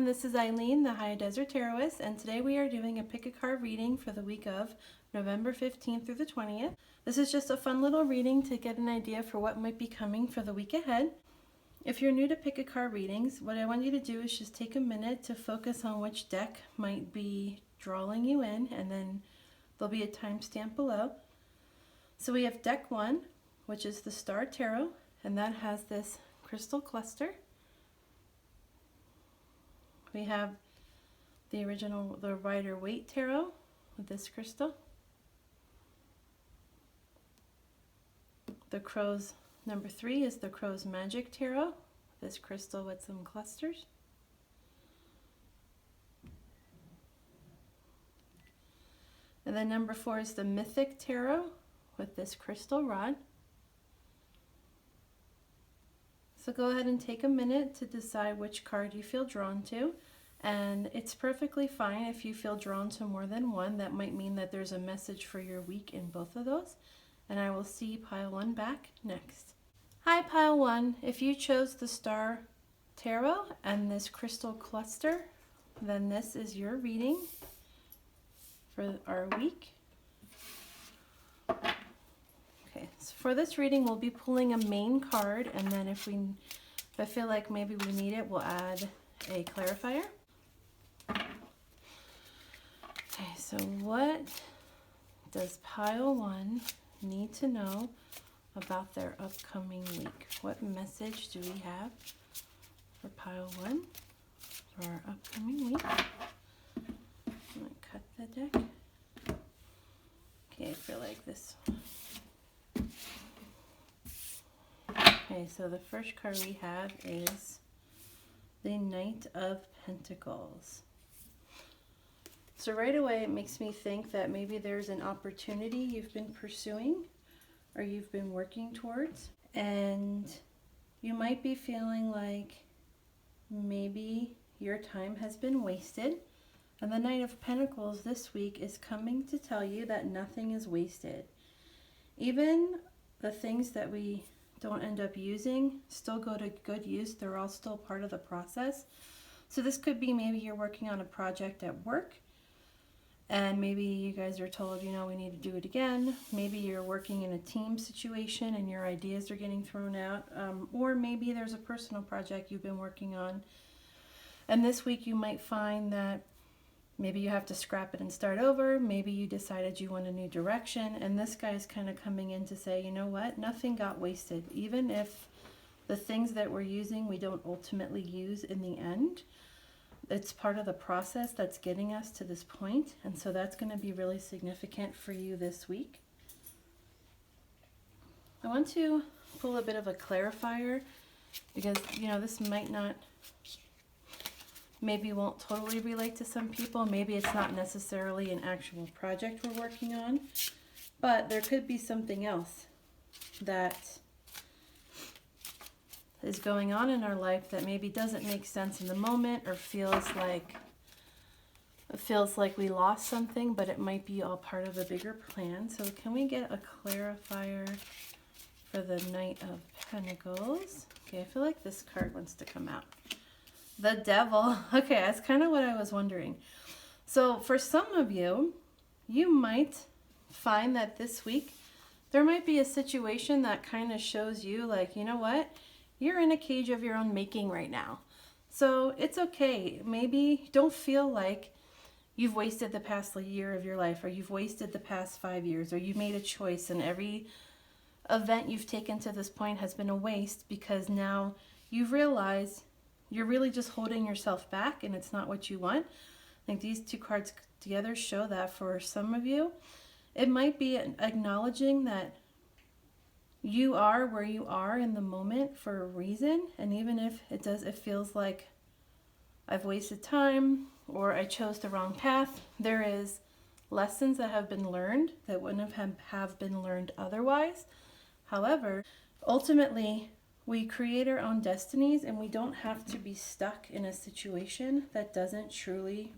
everyone, this is Eileen, the High Desert Tarotist, and today we are doing a pick a card reading for the week of November 15th through the 20th. This is just a fun little reading to get an idea for what might be coming for the week ahead. If you're new to pick a card readings, what I want you to do is just take a minute to focus on which deck might be drawing you in, and then there'll be a timestamp below. So we have deck 1, which is the Star Tarot, and that has this crystal cluster. We have the original, the Rider-Waite Tarot with this crystal. The Crow's number 3 is the Crow's Magick Tarot, this crystal with some clusters. And then number 4 is the Mythic Tarot with this crystal rod. So go ahead and take a minute to decide which card you feel drawn to. And it's perfectly fine if you feel drawn to more than one. That might mean that there's a message for your week in both of those. And I will see pile 1 back next. Hi pile 1, if you chose the Star Tarot and this crystal cluster, then this is your reading for our week. Okay, so for this reading we'll be pulling a main card, and then if I feel like maybe we need it, we'll add a clarifier. Okay, so what does pile 1 need to know about their upcoming week? What message do we have for pile 1 for our upcoming week? I'm going to cut the deck. Okay, I feel like this. Okay, so the first card we have is the Knight of Pentacles. So right away it makes me think that maybe there's an opportunity you've been pursuing or you've been working towards, and you might be feeling like maybe your time has been wasted. And the Knight of Pentacles this week is coming to tell you that nothing is wasted. Even the things that we don't end up using still go to good use. They're all still part of the process. So this could be maybe you're working on a project at work, and maybe you guys are told, you know, we need to do it again. Maybe you're working in a team situation and your ideas are getting thrown out. Or maybe there's a personal project you've been working on. And this week you might find that maybe you have to scrap it and start over. Maybe you decided you want a new direction. And this guy's kind of coming in to say, you know what? Nothing got wasted. Even if the things that we're using we don't ultimately use in the end, it's part of the process that's getting us to this point, and so that's going to be really significant for you this week. I want to pull a bit of a clarifier because, you know, this might not, maybe won't totally relate to some people. Maybe it's not necessarily an actual project we're working on, but there could be something else that is going on in our life that maybe doesn't make sense in the moment, or feels like we lost something, but it might be all part of a bigger plan. So can we get a clarifier for the Knight of Pentacles? Okay, I feel like this card wants to come out. The Devil. Okay, that's kind of what I was wondering. So for some of you, you might find that this week there might be a situation that kind of shows you like, you know what? You're in a cage of your own making right now. So it's okay. Maybe don't feel like you've wasted the past year of your life, or you've wasted the past 5 years, or you've made a choice and every event you've taken to this point has been a waste, because now you've realized you're really just holding yourself back and it's not what you want. I think these two cards together show that for some of you. It might be acknowledging that you are where you are in the moment for a reason, and even if it feels like I've wasted time or I chose the wrong path, there is lessons that have been learned that wouldn't have been learned otherwise. However, ultimately we create our own destinies, and we don't have to be stuck in a situation that doesn't truly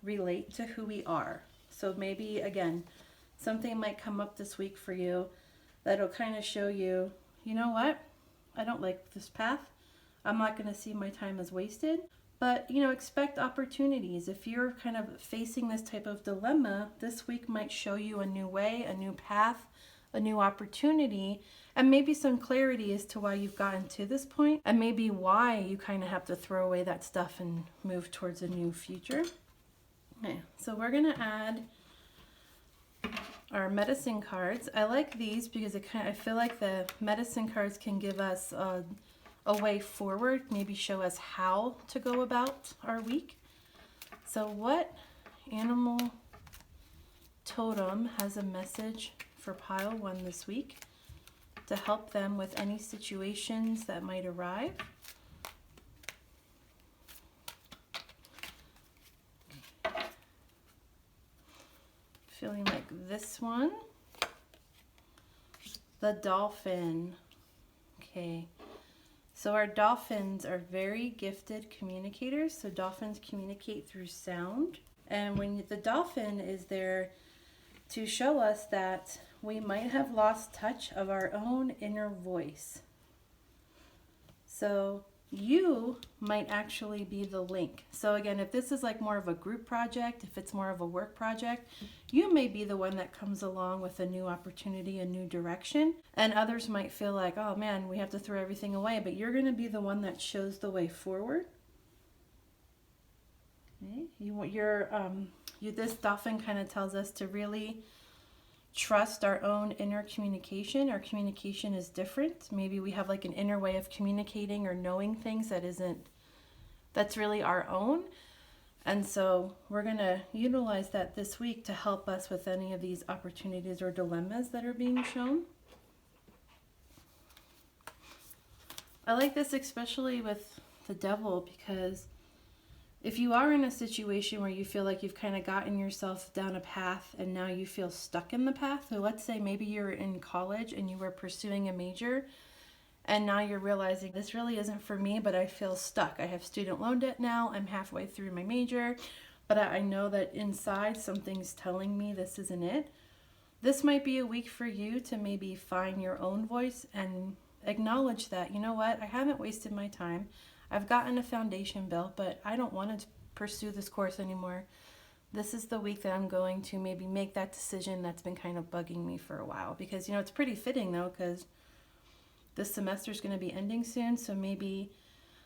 relate to who we are. So maybe again, something might come up this week for you that'll kind of show you, you know what, I don't like this path. I'm not going to see my time as wasted, But, you know, expect opportunities. If you're kind of facing this type of dilemma, this week might show you a new way, a new path, a new opportunity, and maybe some clarity as to why you've gotten to this point, and maybe why you kind of have to throw away that stuff and move towards a new future. Okay, so we're going to add our medicine cards. I like these because I feel like the medicine cards can give us a way forward, maybe show us how to go about our week. So what animal totem has a message for pile 1 this week to help them with any situations that might arrive? Feeling like this one, the dolphin. Okay. So our dolphins are very gifted communicators. So dolphins communicate through sound. And when the dolphin is there to show us that we might have lost touch of our own inner voice. So you might actually be the link. So again, if this is like more of a group project, if it's more of a work project, you may be the one that comes along with a new opportunity, a new direction. And others might feel like, oh man, we have to throw everything away, but you're going to be the one that shows the way forward. Okay. This dolphin kind of tells us to really trust our own inner communication. Our communication is different. Maybe we have like an inner way of communicating or knowing things that's really our own. And so we're going to utilize that this week to help us with any of these opportunities or dilemmas that are being shown. I like this especially with the devil, because if you are in a situation where you feel like you've kind of gotten yourself down a path and now you feel stuck in the path, so let's say maybe you're in college and you were pursuing a major and now you're realizing this really isn't for me, but I feel stuck. I have student loan debt now, I'm halfway through my major, but I know that inside something's telling me this isn't it. This might be a week for you to maybe find your own voice and acknowledge that, you know what, I haven't wasted my time. I've gotten a foundation built, but I don't want to pursue this course anymore. This is the week that I'm going to maybe make that decision that's been kind of bugging me for a while. Because, you know, it's pretty fitting though, because this semester is going to be ending soon. So maybe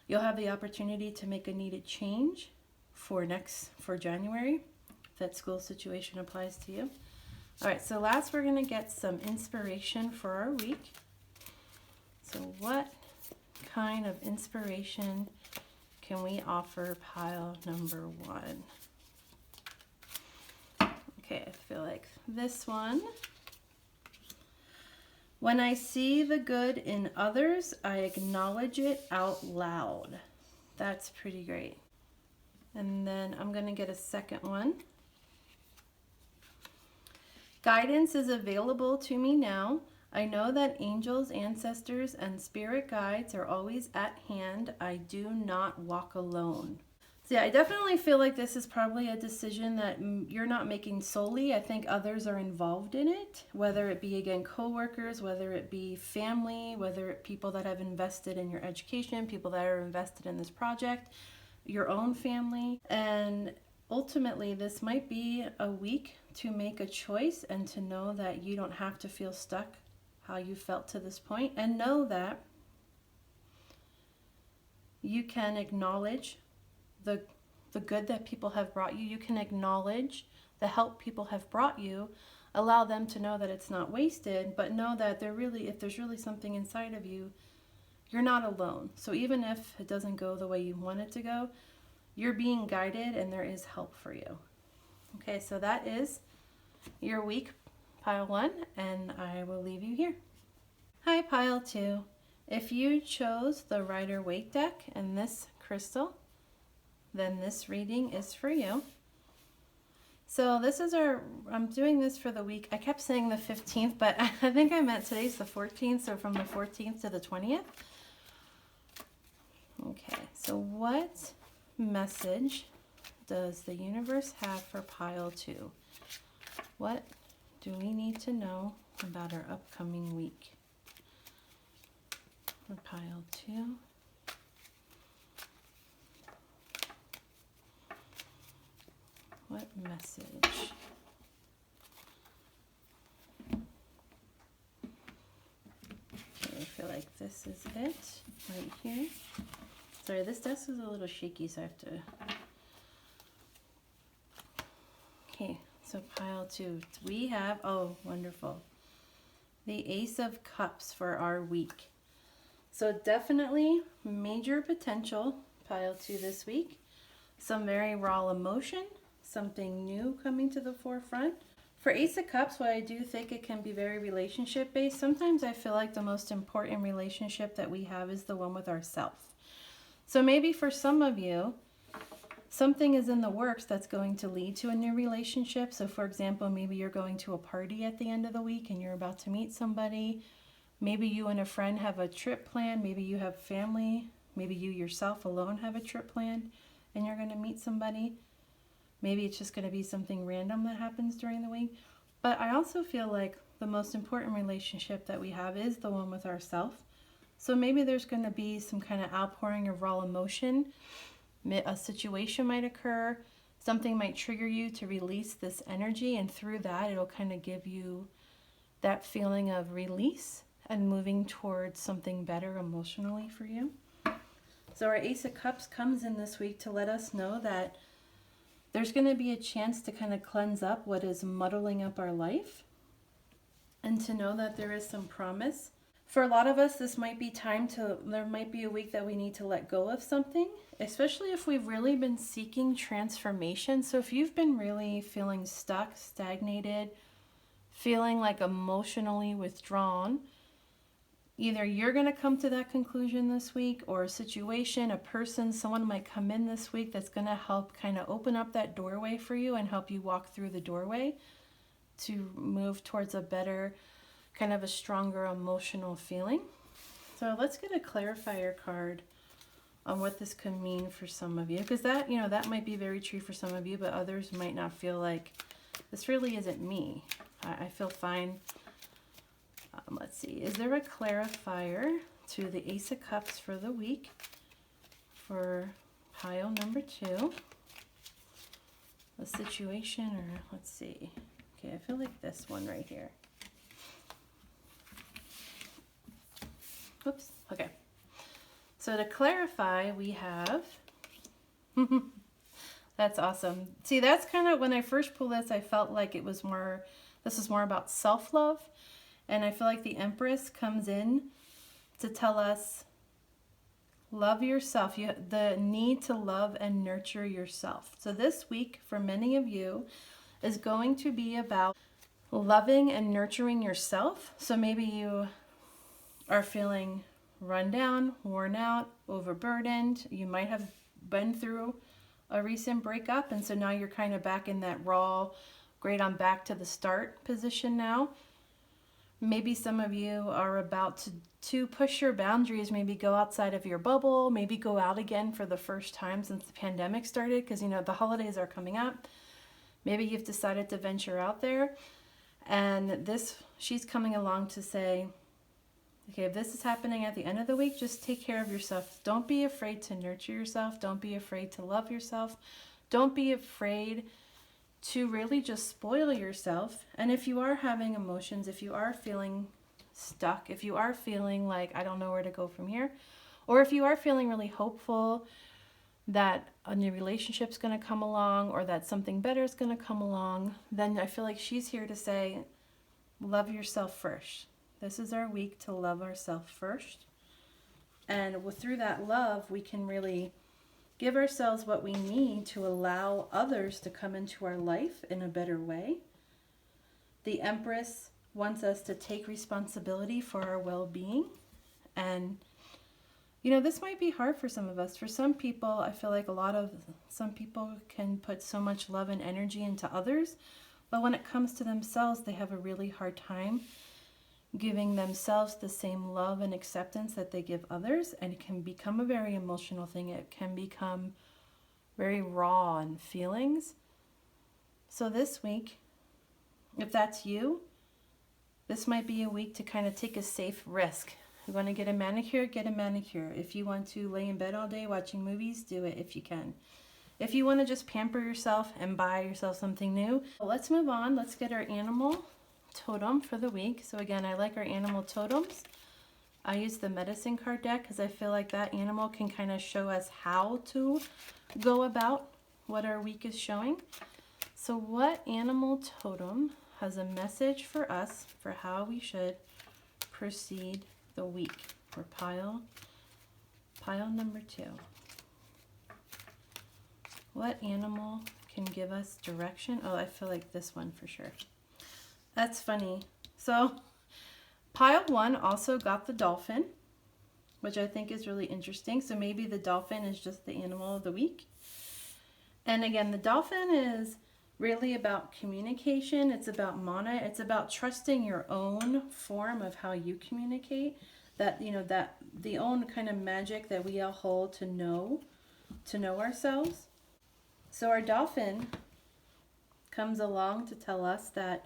you'll have the opportunity to make a needed change for January, if that school situation applies to you. All right, so last we're going to get some inspiration for our week. So what kind of inspiration can we offer pile number 1? Okay, I feel like this one. When I see the good in others, I acknowledge it out loud. That's pretty great. And then I'm going to get a second one. Guidance is available to me now. I know that angels, ancestors, and spirit guides are always at hand. I do not walk alone. So yeah, I definitely feel like this is probably a decision that you're not making solely. I think others are involved in it, whether it be, again, coworkers, whether it be family, whether it people that have invested in your education, people that are invested in this project, your own family. And ultimately, this might be a week to make a choice and to know that you don't have to feel stuck how you felt to this point, and know that you can acknowledge the good that people have brought you. You can acknowledge the help people have brought you, allow them to know that it's not wasted, but know that if there's really something inside of you, you're not alone. So even if it doesn't go the way you want it to go, you're being guided and there is help for you. Okay, so that is your week, pile 1, and I will leave you here. Hi, pile 2. If you chose the Rider-Waite deck and this crystal, then this reading is for you. So this is I'm doing this for the week. I kept saying the 15th, but I think I meant today's the 14th, so from the 14th to the 20th. Okay, so what message does the universe have for pile 2? What do we need to know about our upcoming week? For pile 2. What message? Okay, I feel like this is it right here. Sorry, this desk is a little shaky, so I have to... Okay, so pile 2. We have, oh, wonderful, the Ace of Cups for our week. So definitely major potential, pile 2 this week. Some very raw emotion, something new coming to the forefront. For Ace of Cups, what I do think it can be very relationship based. Sometimes I feel like the most important relationship that we have is the one with ourselves. So maybe for some of you, something is in the works that's going to lead to a new relationship. So for example, maybe you're going to a party at the end of the week and you're about to meet somebody. Maybe you and a friend have a trip planned. Maybe you have family. Maybe you yourself alone have a trip planned and you're going to meet somebody. Maybe it's just going to be something random that happens during the week. But I also feel like the most important relationship that we have is the one with ourselves. So maybe there's going to be some kind of outpouring of raw emotion. A situation might occur. Something might trigger you to release this energy. And through that, it'll kind of give you that feeling of release and moving towards something better emotionally for you. So our Ace of Cups comes in this week to let us know that there's going to be a chance to kind of cleanse up what is muddling up our life and to know that there is some promise. For a lot of us, this might be there might be a week that we need to let go of something, especially if we've really been seeking transformation. So if you've been really feeling stuck, stagnated, feeling like emotionally withdrawn, either you're going to come to that conclusion this week, or a situation, a person, someone might come in this week that's going to help kind of open up that doorway for you and help you walk through the doorway to move towards a better, kind of a stronger emotional feeling. So let's get a clarifier card on what this could mean for some of you, because that, you know, that might be very true for some of you, but others might not feel like this really isn't me. I feel fine. Let's see, is there a clarifier to the Ace of Cups for the week for pile number 2? A situation, or let's see. Okay, I feel like this one right here. Oops, okay. So to clarify, we have, that's awesome. See, that's kind of, when I first pulled this, I felt like it was more, this is more about self-love. And I feel like the Empress comes in to tell us, love yourself. The need to love and nurture yourself. So this week, for many of you, is going to be about loving and nurturing yourself. So maybe you are feeling run down, worn out, overburdened. You might have been through a recent breakup, and so now you're kind of back in that raw, great, I'm back to the start position now. Maybe some of you are about to push your boundaries, maybe go outside of your bubble, maybe go out again for the first time since the pandemic started, because, you know, the holidays are coming up. Maybe you've decided to venture out there, and she's coming along to say, okay, if this is happening at the end of the week, just take care of yourself. Don't be afraid to nurture yourself. Don't be afraid to love yourself. Don't be afraid to really just spoil yourself. And if you are having emotions, if you are feeling stuck, if you are feeling like, I don't know where to go from here, or if you are feeling really hopeful that a new relationship's going to come along, or that something better is going to come along, then I feel like she's here to say, love yourself first. This is our week to love ourselves first. And through that love, we can really give ourselves what we need to allow others to come into our life in a better way. The Empress wants us to take responsibility for our well-being. And, you know, this might be hard for some of us. For some people, I feel like some people can put so much love and energy into others, but when it comes to themselves, they have a really hard time giving themselves the same love and acceptance that they give others, and it can become a very emotional thing. It can become very raw in feelings. So this week, if that's you, this might be a week to kind of take a safe risk. If you want to get a manicure, get a manicure. If you want to lay in bed all day watching movies, do it if you can. if you want to just pamper yourself and buy yourself something new. Let's move on. Let's get our animal totem for the week. So again, I like our animal totems. I use the medicine card deck because I feel like that animal can kind of show us how to go about what our week is showing. So what animal totem has a message for us for how we should proceed the week? For pile number 2. What animal can give us direction? Oh, I feel like this one for sure. That's funny. So pile 1 also got the dolphin, which I think is really interesting. So maybe the dolphin is just the animal of the week. And again, the dolphin is really about communication. It's about mana. It's about trusting your own form of how you communicate. That, you know, that the own kind of magic that we all hold to know ourselves. So our dolphin comes along to tell us that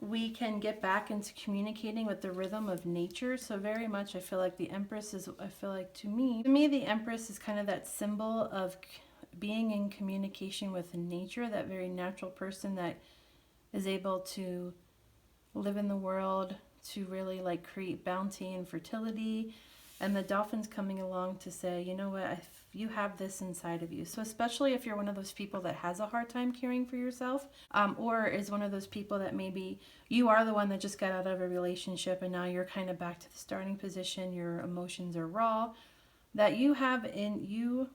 we can get back into communicating with the rhythm of nature. So very much I feel like the Empress is, to me the Empress is kind of that symbol of being in communication with nature, that very natural person that is able to live in the world, to really like create bounty and fertility. And the dolphin's coming along to say, you know what, you have this inside of you. So especially if you're one of those people that has a hard time caring for yourself, or is one of those people that maybe you are the one that just got out of a relationship and now you're kind of back to the starting position, your emotions are raw, that you have in you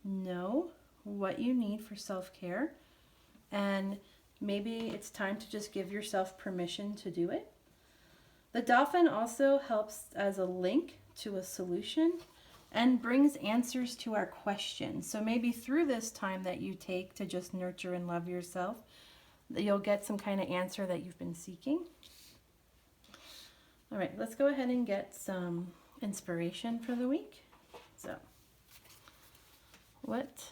know what you need for self-care, and maybe it's time to just give yourself permission to do it. The dolphin also helps as a link to a solution and brings answers to our questions. So maybe through this time that you take to just nurture and love yourself, you'll get some kind of answer that you've been seeking. All right, let's go ahead and get some inspiration for the week. So, what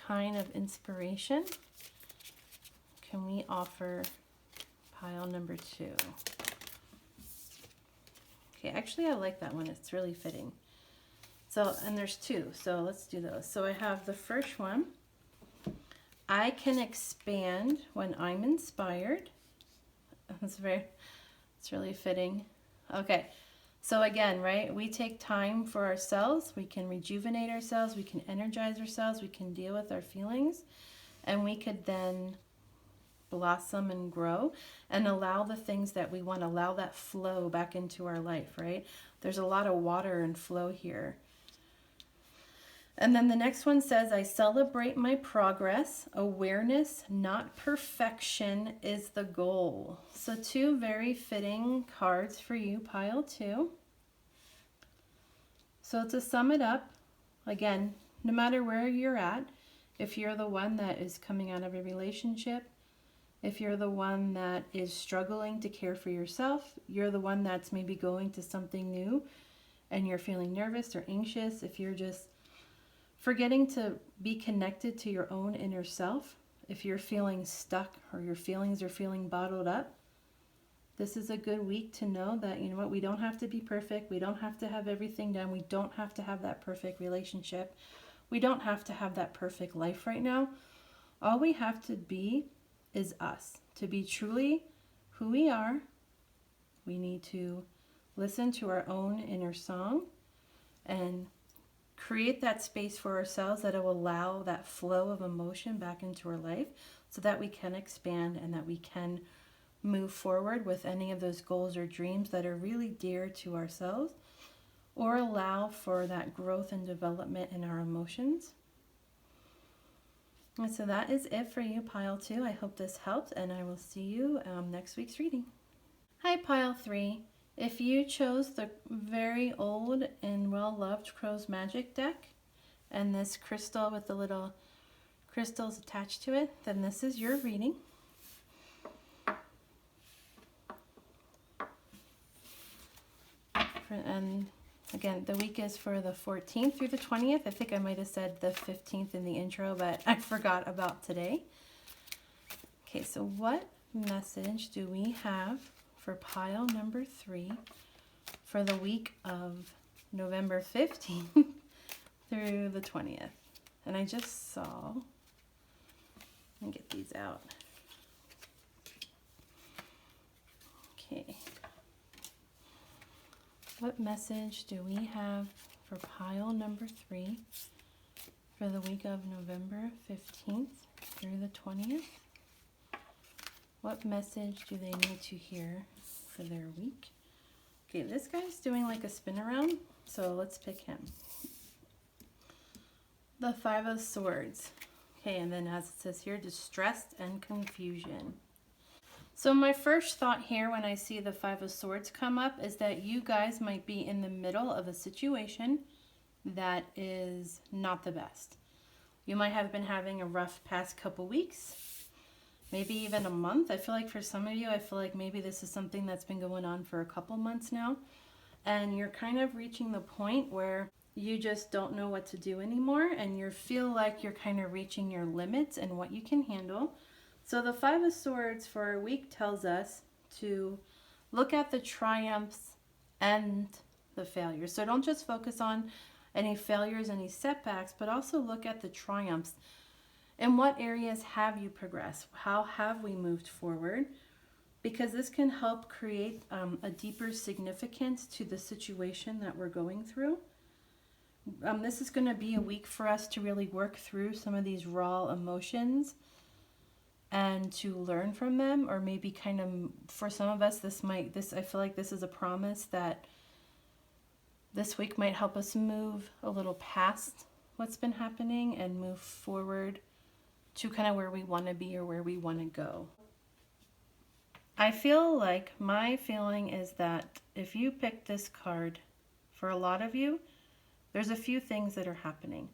kind of inspiration can we offer pile number 2? Okay, actually I like that one. It's really fitting. So, and there's 2, so let's do those. So I have the first one. I can expand when I'm inspired. It's really fitting. Okay, so again, right, we take time for ourselves. We can rejuvenate ourselves. We can energize ourselves. We can deal with our feelings. And we could then blossom and grow and allow the things that we want, allow that flow back into our life, right? There's a lot of water and flow here. And then the next one says, I celebrate my progress. Awareness, not perfection, is the goal. So 2 very fitting cards for you, pile 2. So to sum it up, again, no matter where you're at, if you're the one that is coming out of a relationship, if you're the one that is struggling to care for yourself, you're the one that's maybe going to something new and you're feeling nervous or anxious, if you're just forgetting to be connected to your own inner self, if you're feeling stuck or your feelings are feeling bottled up, this is a good week to know that, you know what, we don't have to be perfect. We don't have to have everything done. We don't have to have that perfect relationship. We don't have to have that perfect life right now. All we have to be is us. To be truly who we are, we need to listen to our own inner song and create that space for ourselves that will allow that flow of emotion back into our life so that we can expand and that we can move forward with any of those goals or dreams that are really dear to ourselves, or allow for that growth and development in our emotions. And so that is it for you, pile 2. I hope this helped, and I will see you next week's reading. Hi, pile 3. If you chose the very old and well-loved Crow's Magic deck, and this crystal with the little crystals attached to it, then this is your reading. And again, the week is for the 14th through the 20th. I think I might have said the 15th in the intro, but I forgot about today. Okay, so what message do we have for pile number 3 for the week of November 15th through the 20th. And I just saw, let me get these out. Okay. What message do we have for pile number 3 for the week of November 15th through the 20th? What message do they need to hear for their week? Okay, this guy's doing like a spin around, so let's pick him. The 5 of Swords. Okay, and then as it says here, distressed and confusion. So my first thought here when I see the 5 of Swords come up is that you guys might be in the middle of a situation that is not the best. You might have been having a rough past couple weeks, maybe even a month. I feel like for some of you, I feel like maybe this is something that's been going on for a couple months now. And you're kind of reaching the point where you just don't know what to do anymore. And you feel like you're kind of reaching your limits and what you can handle. So the 5 of Swords for a week tells us to look at the triumphs and the failures. So don't just focus on any failures, any setbacks, but also look at the triumphs. In what areas have you progressed? How have we moved forward? Because this can help create a deeper significance to the situation that we're going through. This is going to be a week for us to really work through some of these raw emotions and to learn from them, or maybe kind of, for some of us, I feel like this is a promise that this week might help us move a little past what's been happening and move forward to kind of where we want to be or where we want to go. I feel like my feeling is that if you pick this card, for a lot of you, there's a few things that are happening.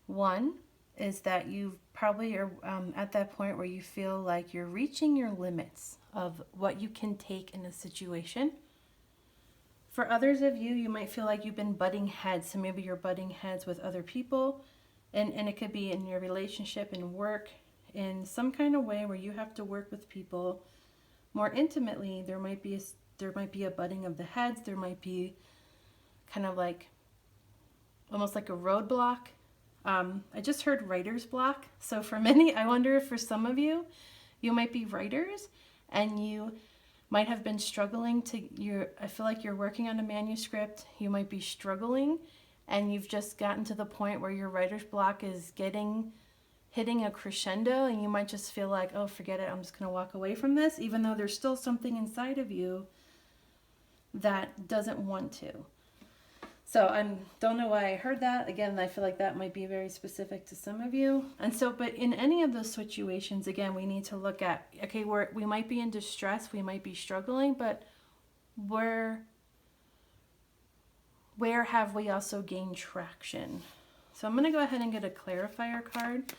One is that you probably are at that point where you feel like you're reaching your limits of what you can take in a situation. For others of you, you might feel like you've been butting heads. So maybe you're butting heads with other people, and it could be in your relationship, in work, in some kind of way where you have to work with people more intimately. There might be a butting of the heads. There might be kind of like almost like a roadblock. I just heard writer's block. So for many, I wonder if for some of you, you might be writers and you might have been struggling I feel like you're working on a manuscript. You might be struggling and you've just gotten to the point where your writer's block is hitting a crescendo, and you might just feel like, oh, forget it, I'm just going to walk away from this, even though there's still something inside of you that doesn't want to. So I don't know why I heard that. Again, I feel like that might be very specific to some of you. And so, but in any of those situations, again, we need to look at, okay, we might be in distress, we might be struggling, but where have we also gained traction? So I'm going to go ahead and get a clarifier card,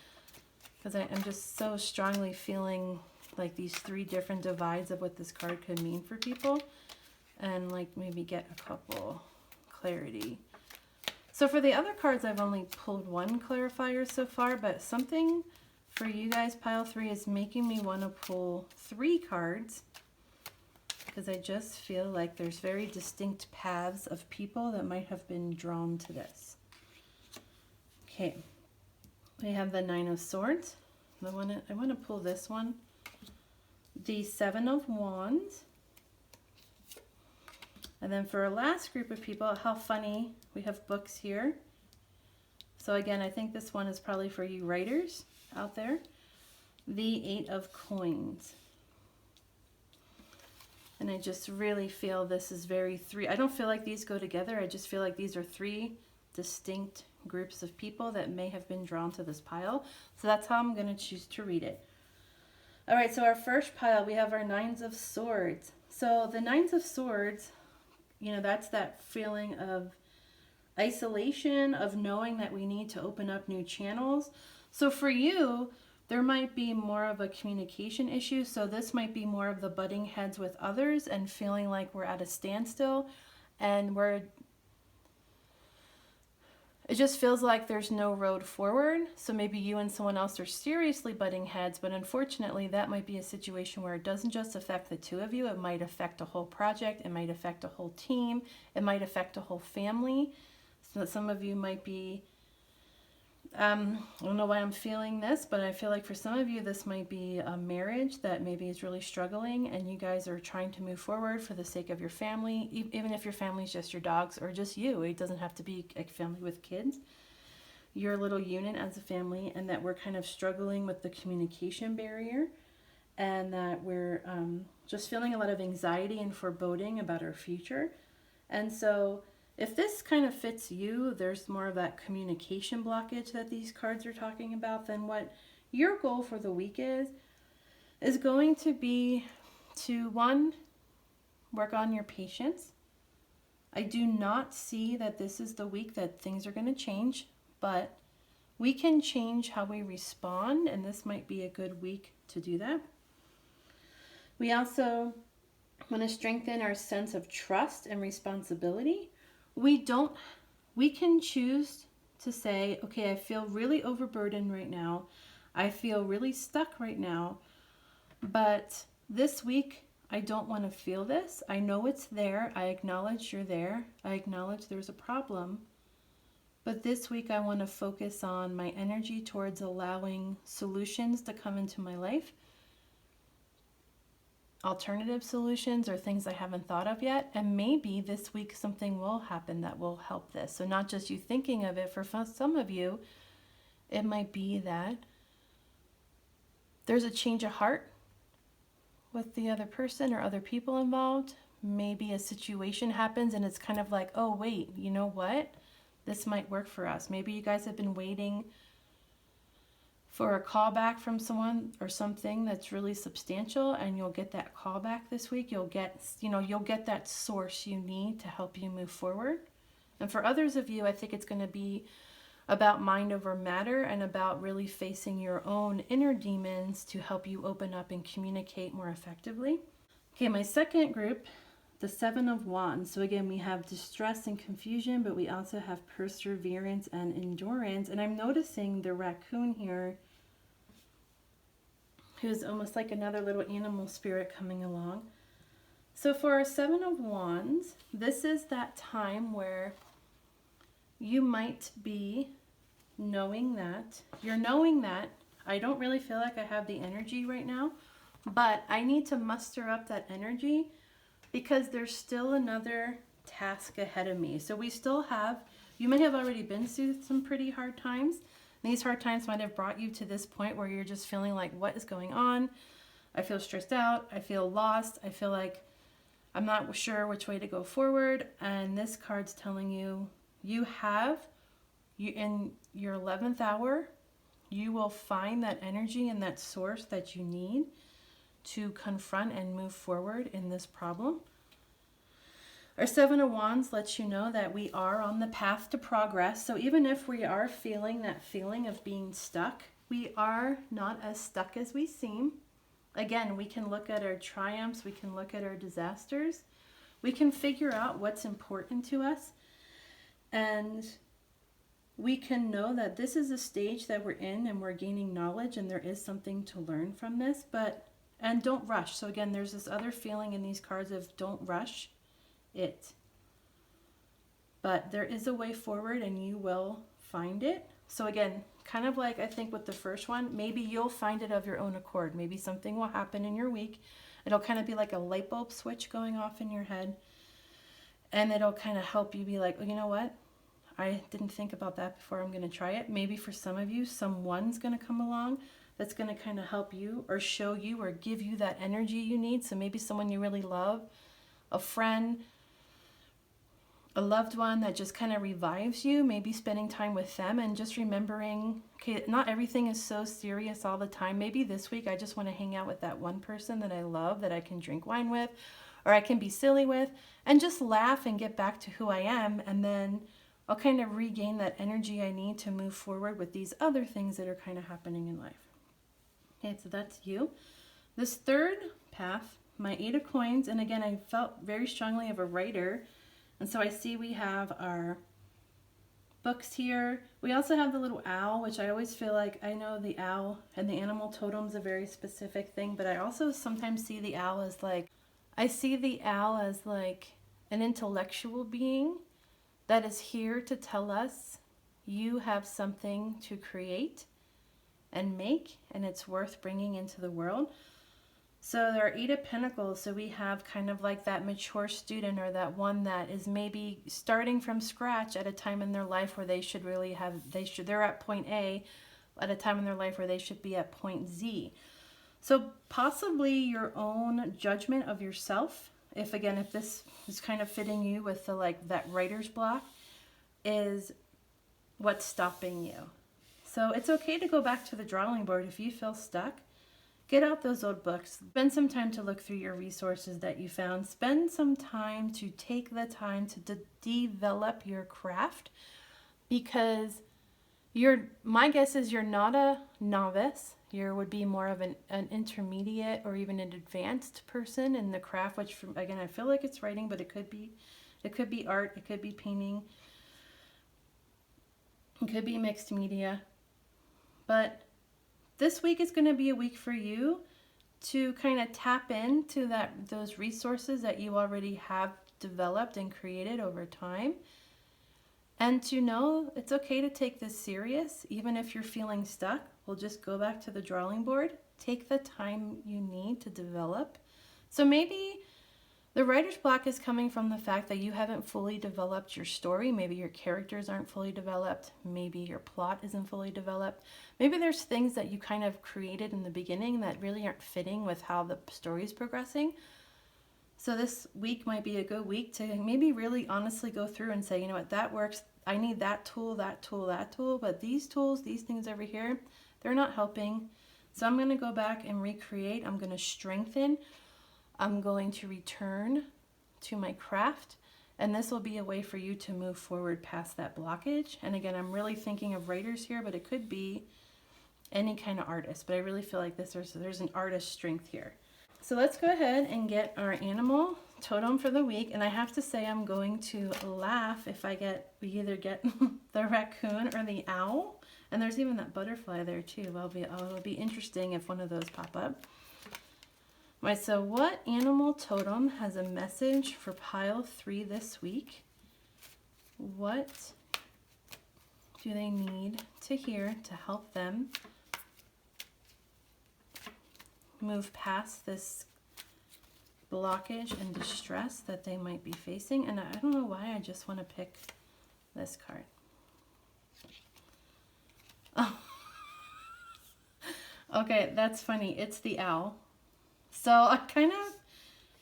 because I'm just so strongly feeling like these 3 different divides of what this card could mean for people, and like maybe get a couple clarity. So for the other cards, I've only pulled 1 clarifier so far, but something for you guys, pile 3, is making me want to pull 3 cards, because I just feel like there's very distinct paths of people that might have been drawn to this. Okay, we have the 9 of Swords. I want to pull this one. The 7 of Wands. And then for our last group of people, how funny, we have books here. So again, I think this one is probably for you writers out there. The 8 of Coins. And I just really feel this is I don't feel like these go together. I just feel like these are 3 distinct groups of people that may have been drawn to this pile. So that's how I'm going to choose to read it. All right, so our first pile, we have our 9s of Swords. So the 9s of Swords, you know, that's that feeling of isolation, of knowing that we need to open up new channels. So for you, there might be more of a communication issue. So this might be more of the butting heads with others and feeling like we're at a standstill, and it just feels like there's no road forward. So maybe you and someone else are seriously butting heads, but unfortunately that might be a situation where it doesn't just affect the 2 of you. It might affect a whole project. It might affect a whole team. It might affect a whole family. So some of you might be I don't know why I'm feeling this, but I feel like for some of you, this might be a marriage that maybe is really struggling and you guys are trying to move forward for the sake of your family, even if your family is just your dogs or just you. It doesn't have to be a family with kids. Your little unit as a family, and that we're kind of struggling with the communication barrier, and that we're just feeling a lot of anxiety and foreboding about our future. And so if this kind of fits you, there's more of that communication blockage that these cards are talking about, then what your goal for the week is going to be to, one, work on your patience. I do not see that this is the week that things are going to change, but we can change how we respond, and this might be a good week to do that. We also want to strengthen our sense of trust and responsibility. We can choose to say, okay, I feel really overburdened right now. I feel really stuck right now, but this week I don't want to feel this. I know it's there. I acknowledge you're there. I acknowledge there's a problem. But this week I want to focus on my energy towards allowing solutions to come into my life. Alternative solutions or things I haven't thought of yet. And maybe this week something will happen that will help this. So not just you thinking of it, for some of you, it might be that there's a change of heart with the other person or other people involved. Maybe a situation happens and it's kind of like, oh wait, you know what? This might work for us. Maybe you guys have been waiting for a call back from someone or something that's really substantial, and you'll get that call back this week. You'll get that source you need to help you move forward. And for others of you, I think it's going to be about mind over matter and about really facing your own inner demons to help you open up and communicate more effectively. Okay, my second group, the Seven of Wands. So again, we have distress and confusion, but we also have perseverance and endurance. And I'm noticing the raccoon here, who's almost like another little animal spirit coming along. So for our Seven of Wands, this is that time where you might be knowing that I don't really feel like I have the energy right now, but I need to muster up that energy because there's still another task ahead of me. So we still have, you may have already been through some pretty hard times. These hard times might have brought you to this point where you're just feeling like, what is going on? I feel stressed out. I feel lost. I feel like I'm not sure which way to go forward. And this card's telling you, you in your 11th hour, you will find that energy and that source that you need to confront and move forward in this problem. Our Seven of Wands lets you know that we are on the path to progress. So even if we are feeling that feeling of being stuck, we are not as stuck as we seem. Again, we can look at our triumphs, we can look at our disasters, we can figure out what's important to us, and we can know that this is a stage that we're in and we're gaining knowledge and there is something to learn from this, and don't rush. So again, there's this other feeling in these cards of don't rush it. But there is a way forward and you will find it. So again, kind of like I think with the first one, maybe you'll find it of your own accord. Maybe something will happen in your week. It'll kind of be like a light bulb switch going off in your head. And it'll kind of help you be like, oh, you know what? I didn't think about that before. I'm going to try it. Maybe for some of you, someone's going to come along that's going to kind of help you or show you or give you that energy you need. So maybe someone you really love, a friend, a loved one that just kind of revives you, maybe spending time with them and just remembering, okay, not everything is so serious all the time. Maybe this week I just want to hang out with that one person that I love, that I can drink wine with, or I can be silly with, and just laugh and get back to who I am. And then I'll kind of regain that energy I need to move forward with these other things that are kind of happening in life. Okay, so that's you. This third path, my Eight of Coins, and again, I felt very strongly of a writer. And so I see we have our books here. We also have the little owl, which I always feel like, I know the owl and the animal totem is a very specific thing, but I also sometimes see the owl as like, an intellectual being that is here to tell us, you have something to create and make, and it's worth bringing into the world. So there are 8 of Pentacles, so we have kind of like that mature student, or that one that is maybe starting from scratch at a time in their life where they should really have, they're at point A at a time in their life where they should be at point Z. So possibly your own judgment of yourself, if this is kind of fitting you with the like that writer's block, is what's stopping you. So it's okay to go back to the drawing board if you feel stuck. Get out those old books. Spend some time to look through your resources that you found. Spend some time to take the time to develop your craft, because my guess is you're not a novice. You would be more of an intermediate or even an advanced person in the craft, which again, I feel like it's writing, but it could be art, it could be painting, it could be mixed media. But this week is going to be a week for you to kind of tap into those resources that you already have developed and created over time. And to know it's okay to take this serious, even if you're feeling stuck. We'll just go back to the drawing board. Take the time you need to develop. So maybe the writer's block is coming from the fact that you haven't fully developed your story. Maybe your characters aren't fully developed. Maybe your plot isn't fully developed. Maybe there's things that you kind of created in the beginning that really aren't fitting with how the story is progressing. So this week might be a good week to maybe really honestly go through and say, you know what, that works. I need that tool, that tool, that tool. But these tools, these things over here, they're not helping. So I'm going to go back and recreate. I'm going to strengthen. I'm going to return to my craft, and this will be a way for you to move forward past that blockage. And again, I'm really thinking of writers here, but it could be any kind of artist. But I really feel like there's an artist strength here. So let's go ahead and get our animal totem for the week. And I have to say, I'm going to laugh if we either get the raccoon or the owl. And there's even that butterfly there too. It'll be interesting if one of those pop up. Right, so what animal totem has a message for pile 3 this week? What do they need to hear to help them move past this blockage and distress that they might be facing? And I don't know why I just want to pick this card. Oh. Okay, that's funny. It's the owl. So I kind of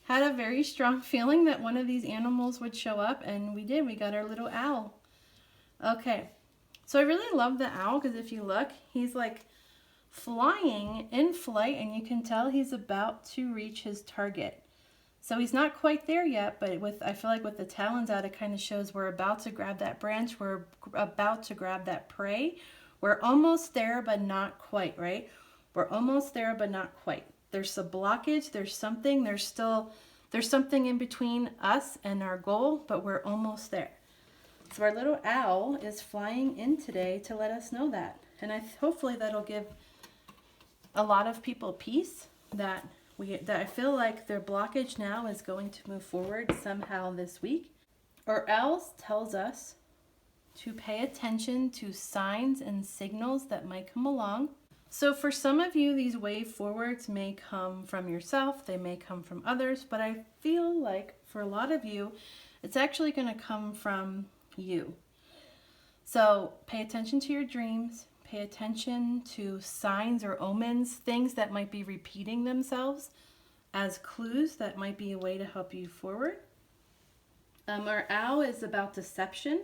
had a very strong feeling that one of these animals would show up, and we did. We got our little owl. Okay, so I really love the owl because if you look, he's like flying in flight, and you can tell he's about to reach his target. So he's not quite there yet, but I feel like with the talons out, it kind of shows we're about to grab that branch. We're about to grab that prey. We're almost there, but not quite, right? We're almost there, but not quite. There's a blockage, there's something in between us and our goal, but we're almost there. So our little owl is flying in today to let us know that. And hopefully that'll give a lot of people peace that I feel like their blockage now is going to move forward somehow this week. Our owl tells us to pay attention to signs and signals that might come along. So for some of you, these way forwards may come from yourself, they may come from others, but I feel like for a lot of you, it's actually going to come from you. So pay attention to your dreams, pay attention to signs or omens, things that might be repeating themselves as clues that might be a way to help you forward. Our owl is about deception.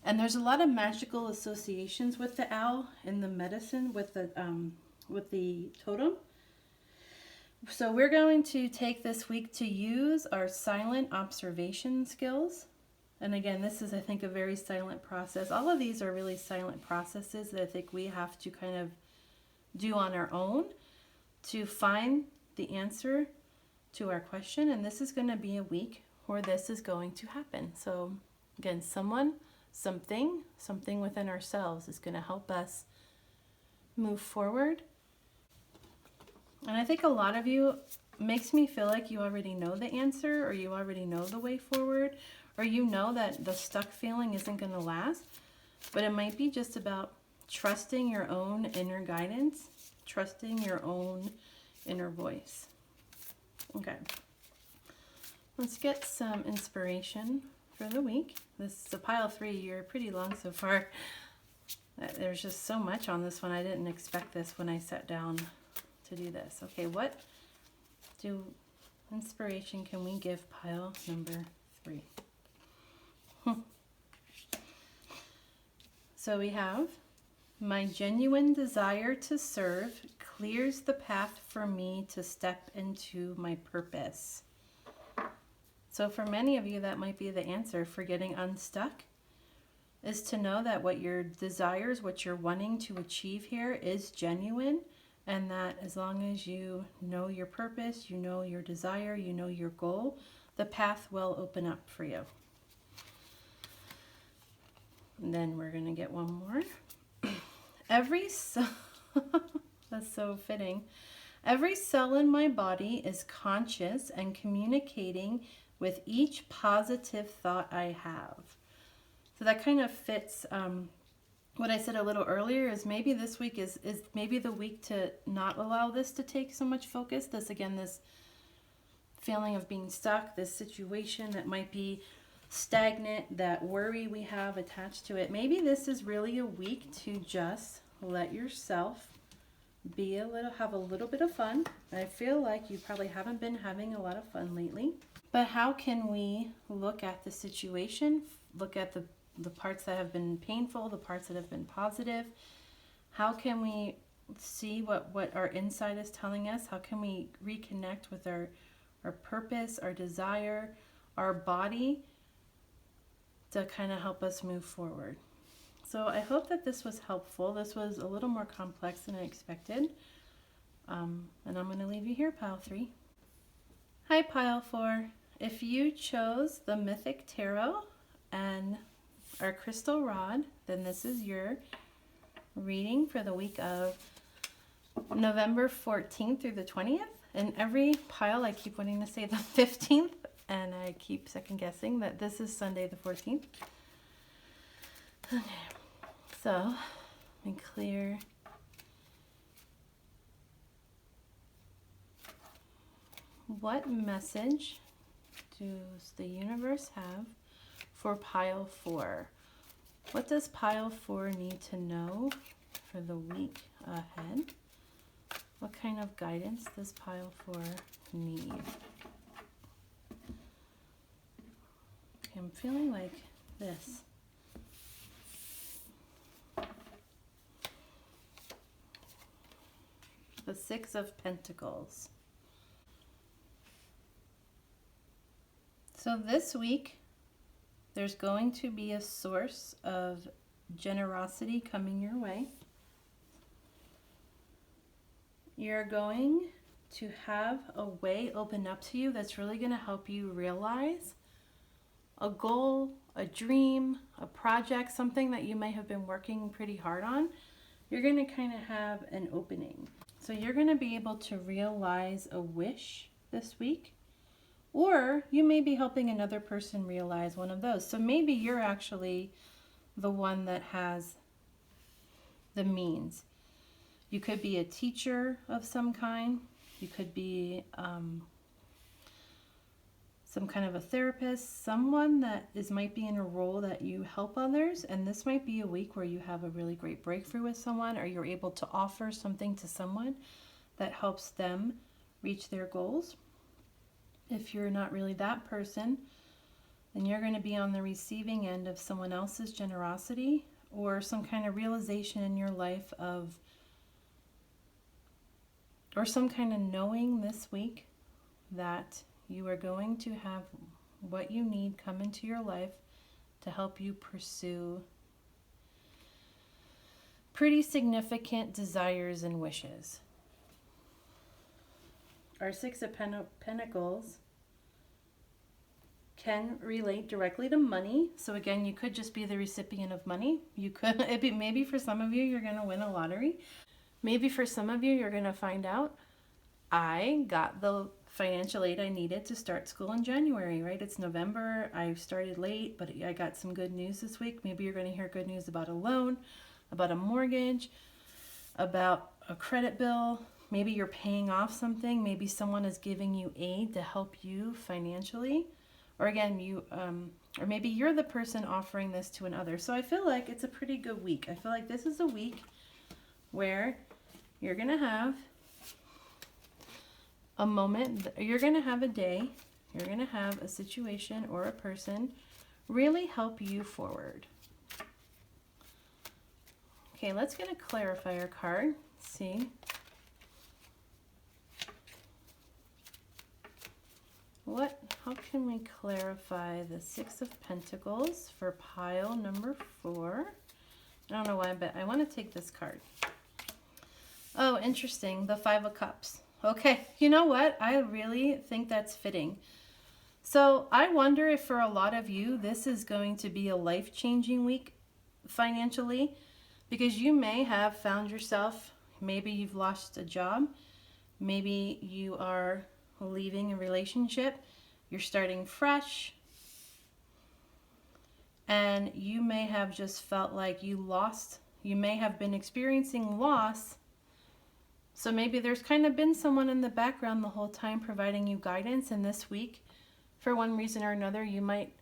And there's a lot of magical associations with the owl in the medicine with the totem. So we're going to take this week to use our silent observation skills. And again, this is, I think, a very silent process. All of these are really silent processes that I think we have to kind of do on our own to find the answer to our question. And this is going to be a week where this is going to happen. So again, something within ourselves is going to help us move forward. And I think a lot of you makes me feel like you already know the answer, or you already know the way forward, or you know that the stuck feeling isn't going to last. But it might be just about trusting your own inner guidance, trusting your own inner voice. Okay. Let's get some inspiration for the week. This is a pile 3. You're pretty long so far. There's just so much on this one. I didn't expect this when I sat down to do this. Okay, what inspiration can we give pile number 3? So we have, my genuine desire to serve clears the path for me to step into my purpose. So for many of you, that might be the answer for getting unstuck, is to know that what your desires, what you're wanting to achieve here is genuine, and that as long as you know your purpose, you know your desire, you know your goal, the path will open up for you. And then we're going to get one more. That's so fitting. Every cell in my body is conscious and communicating with each positive thought I have. So that kind of fits what I said a little earlier, is maybe this week is maybe the week to not allow this to take so much focus. This feeling of being stuck, this situation that might be stagnant, that worry we have attached to it. Maybe this is really a week to just let yourself have a little bit of fun. I feel like you probably haven't been having a lot of fun lately. But how can we look at the situation, look at the parts that have been painful, the parts that have been positive? How can we see what our inside is telling us? How can we reconnect with our purpose, our desire, our body, to kind of help us move forward? So I hope that this was helpful. This was a little more complex than I expected. And I'm going to leave you here, pile 3. Hi, pile 4. If you chose the Mythic Tarot and our crystal rod, then this is your reading for the week of November 14th through the 20th. And every pile, I keep wanting to say the 15th, and I keep second guessing that this is Sunday the 14th. Okay, so let me clear. What message does the universe have for pile 4? What does pile 4 need to know for the week ahead? What kind of guidance does pile 4 need? Okay, I'm feeling like this. The 6 of Pentacles. So this week, there's going to be a source of generosity coming your way. You're going to have a way open up to you that's really going to help you realize a goal, a dream, a project, something that you may have been working pretty hard on. You're going to kind of have an opening. So you're going to be able to realize a wish this week. Or you may be helping another person realize one of those. So maybe you're actually the one that has the means. You could be a teacher of some kind. You could be some kind of a therapist, someone that might be in a role that you help others. And this might be a week where you have a really great breakthrough with someone, or you're able to offer something to someone that helps them reach their goals. If you're not really that person, then you're going to be on the receiving end of someone else's generosity, or some kind of realization in your life or some kind of knowing this week that you are going to have what you need come into your life to help you pursue pretty significant desires and wishes. Our 6 of Pentacles can relate directly to money. So again, you could just be the recipient of money. You could, maybe for some of you, you're going to win a lottery. Maybe for some of you, you're going to find out, I got the financial aid I needed to start school in January, right? It's November. I started late, but I got some good news this week. Maybe you're going to hear good news about a loan, about a mortgage, about a credit bill. Maybe you're paying off something. Maybe someone is giving you aid to help you financially. Or again, or maybe you're the person offering this to another. So I feel like it's a pretty good week. I feel like this is a week where you're going to have a moment, you're going to have a day, you're going to have a situation or a person really help you forward. Okay, let's get a clarifier card. Let's see. How can we clarify the Six of Pentacles for pile number 4? I don't know why, but I want to take this card. Oh, interesting. The Five of Cups. Okay, you know what? I really think that's fitting. So I wonder if for a lot of you, this is going to be a life-changing week financially, because you may have found yourself, maybe you've lost a job, maybe you are leaving a relationship, you're starting fresh, and you may have just felt like you may have been experiencing loss. So maybe there's kind of been someone in the background the whole time providing you guidance, and this week, for one reason or another, you might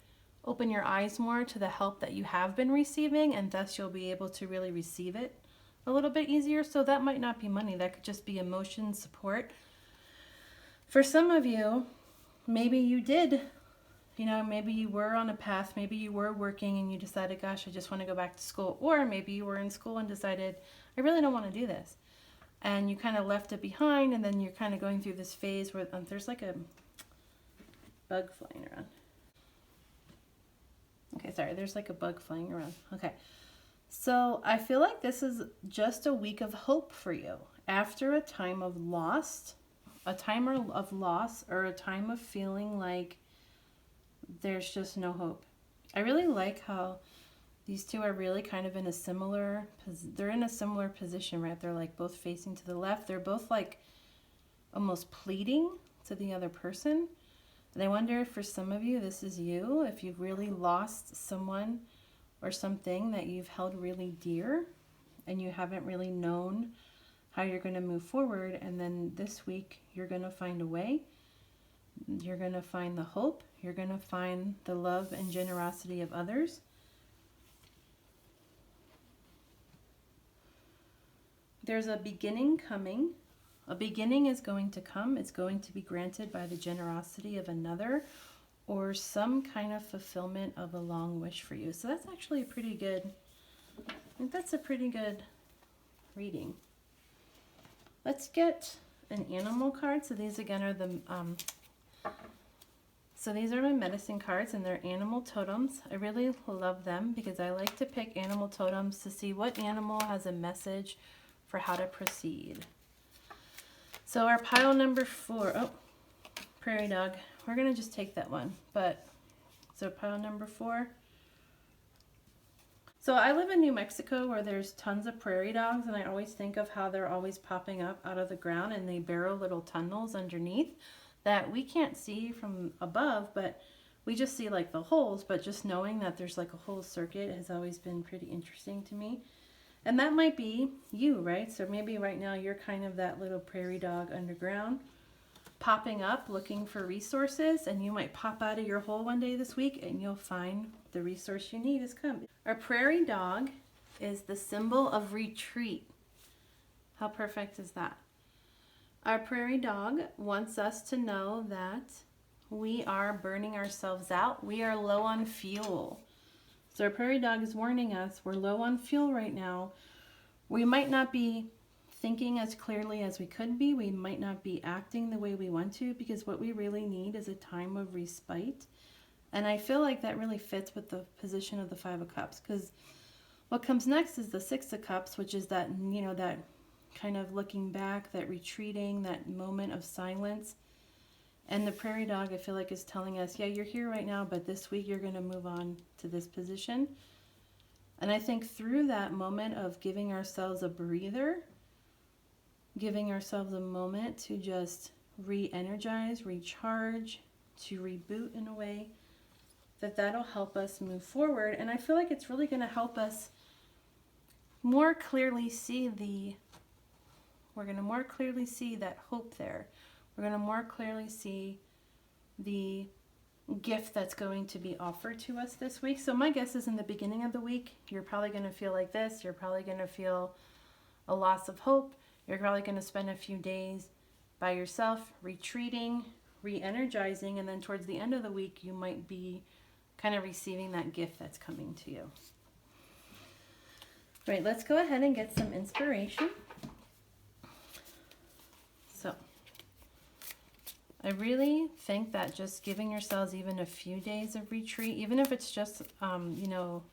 open your eyes more to the help that you have been receiving, and thus you'll be able to really receive it a little bit easier. So that might not be money, that could just be emotion support. For some of you, maybe you did, maybe you were on a path, maybe you were working and you decided, gosh, I just want to go back to school. Or maybe you were in school and decided, I really don't want to do this. And you kind of left it behind, and then you're kind of going through this phase where there's like a bug flying around. Okay, sorry, there's like a bug flying around. Okay, so I feel like this is just a week of hope for you. After a time of loss, or a time of feeling like there's just no hope. I really like how these two are really kind of in a similar position, right? They're like both facing to the left. They're both like almost pleading to the other person. And I wonder if for some of you, this is you, if you've really lost someone or something that you've held really dear and you haven't really known how you're going to move forward. And then this week, you're going to find a way. You're going to find the hope. You're going to find the love and generosity of others. There's a beginning coming. A beginning is going to come. It's going to be granted by the generosity of another, or some kind of fulfillment of a long wish for you. So that's actually I think that's a pretty good reading. Let's get an animal card. So these again are these are my medicine cards, and they're animal totems. I really love them because I like to pick animal totems to see what animal has a message for how to proceed. So our pile number 4, prairie dog. We're going to just take that one. So pile number 4. So I live in New Mexico where there's tons of prairie dogs, and I always think of how they're always popping up out of the ground, and they burrow little tunnels underneath that we can't see from above, but we just see like the holes. But just knowing that there's like a whole circuit has always been pretty interesting to me. And that might be you, right? So maybe right now you're kind of that little prairie dog underground, popping up, looking for resources, and you might pop out of your hole one day this week and you'll find the resource you need has come. Our prairie dog is the symbol of retreat. How perfect is that? Our prairie dog wants us to know that we are burning ourselves out. We are low on fuel. So our prairie dog is warning us we're low on fuel right now. We might not be thinking as clearly as we could be. We might not be acting the way we want to, because what we really need is a time of respite. And I feel like that really fits with the position of the Five of Cups, because what comes next is the Six of Cups, which is that, that kind of looking back, that retreating, that moment of silence. And the prairie dog, I feel like, is telling us, yeah, you're here right now, but this week you're going to move on to this position. And I think through that moment of giving ourselves a breather, giving ourselves a moment to just re-energize, recharge, to reboot in a way, that'll help us move forward. And I feel like it's really going to help us more clearly see we're going to more clearly see that hope there. We're going to more clearly see the gift that's going to be offered to us this week. So my guess is in the beginning of the week, you're probably going to feel like this. You're probably going to feel a loss of hope. You're probably going to spend a few days by yourself, retreating, re-energizing, and then towards the end of the week, you might be kind of receiving that gift that's coming to you. All right, let's go ahead and get some inspiration. So I really think that just giving yourselves even a few days of retreat, even if it's just, you know,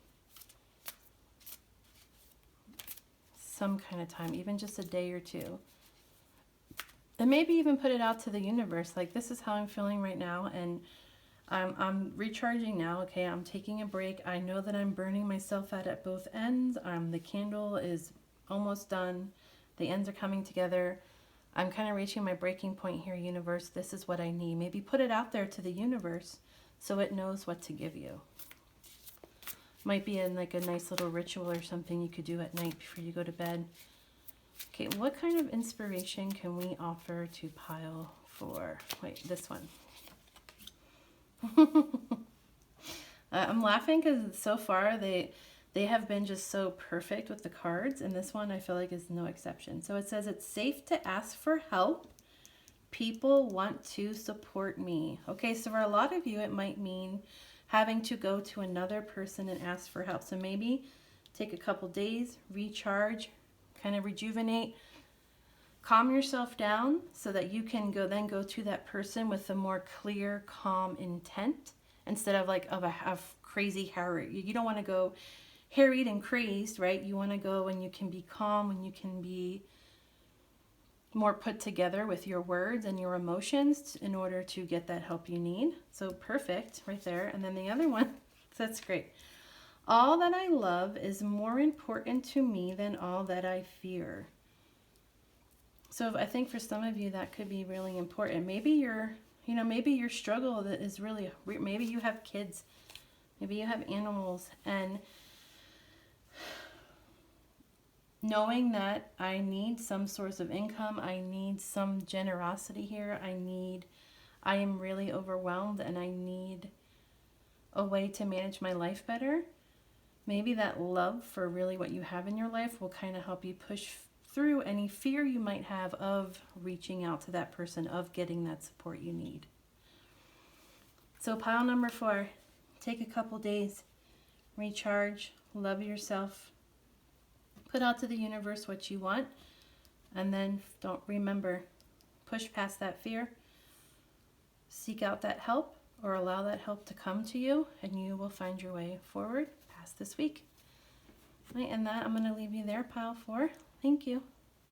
some kind of time, even just a day or two, and maybe even put it out to the universe, like, this is how I'm feeling right now, and I'm recharging now. Okay, I'm taking a break. I know that I'm burning myself out at both ends. The candle is almost done. The ends are coming together. I'm kind of reaching my breaking point here, universe. This is what I need. Maybe put it out there to the universe so it knows what to give you. Might be in like a nice little ritual or something you could do at night before you go to bed. Okay, what kind of inspiration can we offer to pile 4? Wait, this one. I'm laughing because so far they have been just so perfect with the cards, and this one I feel like is no exception. So it says it's safe to ask for help. People want to support me. Okay, so for a lot of you it might mean having to go to another person and ask for help. So maybe take a couple days, recharge, kind of rejuvenate, calm yourself down so that you can go to that person with a more clear, calm intent instead of like a crazy harried. You don't want to go harried and crazed, right? You want to go when you can be calm, when you can be more put together with your words and your emotions in order to get that help you need. So perfect right there. And then the other one, that's great. All that I love is more important to me than all that I fear. So I think for some of you that could be really important. Maybe maybe your struggle that is really, maybe you have kids, maybe you have animals, and knowing that I need some source of income, I need some generosity here, I am really overwhelmed and I need a way to manage my life better. Maybe that love for really what you have in your life will kind of help you push through any fear you might have of reaching out to that person, of getting that support you need. So pile number 4, take a couple days, recharge, love yourself, put out to the universe what you want, and then remember, push past that fear, seek out that help, or allow that help to come to you, and you will find your way forward past this week. Right, and that I'm going to leave you there, pile 4. Thank you.